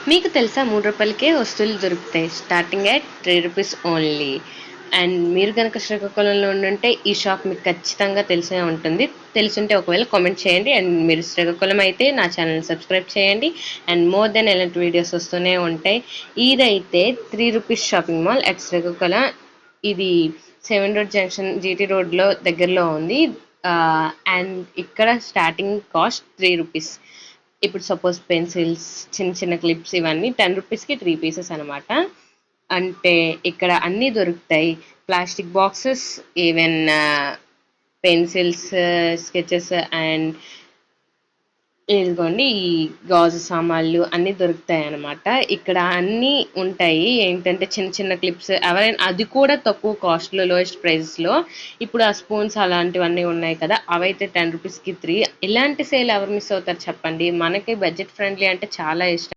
మీకు తెలుసా రూ. 3కే వస్తువులు దొరుకుతాయి. స్టార్టింగ్ ఎట్ రూ. 3 ఓన్లీ. అండ్ మీరు కనుక శ్రీకాకుళంలో ఉండుంటే ఈ షాప్ మీకు ఖచ్చితంగా తెలిసే ఉంటుంది. తెలుసుంటే ఒకవేళ కామెంట్ చేయండి. అండ్ మీరు శ్రీకాకుళం అయితే నా ఛానల్ సబ్స్క్రైబ్ చేయండి. అండ్ మోర్ దెన్ ఇలాంటి వీడియోస్ వస్తూనే ఉంటాయి. ఇదైతే రూ. 3 షాపింగ్ మాల్ అట్ శ్రీకాకుళం. ఇది 7 రోడ్ జంక్షన్ జీటీ రోడ్లో దగ్గరలో ఉంది. అండ్ ఇక్కడ స్టార్టింగ్ కాస్ట్ రూ. 3. ఇప్పుడు సపోజ్ పెన్సిల్స్, చిన్న చిన్న క్లిప్స్ ఇవన్నీ రూ. 10కి 3 పీసెస్ అనమాట. అంటే ఇక్కడ అన్నీ దొరుకుతాయి. Plastic boxes, even pencils, sketches and ఇదిగోండి ఈ గాజు సామాన్లు అన్నీ దొరుకుతాయి అన్నమాట. ఇక్కడ అన్నీ ఉంటాయి. ఏంటంటే చిన్న చిన్న క్లిప్స్ ఎవరైనా అది కూడా తక్కువ కాస్ట్లో, లోయెస్ట్ ప్రైస్లో. ఇప్పుడు ఆ స్పూన్స్ అలాంటివన్నీ ఉన్నాయి కదా, అవైతే రూ. 10కి 3. ఇలాంటి సేల్ ఎవరు మిస్ అవుతారు చెప్పండి. మనకి బడ్జెట్ ఫ్రెండ్లీ అంటే చాలా ఇష్టం.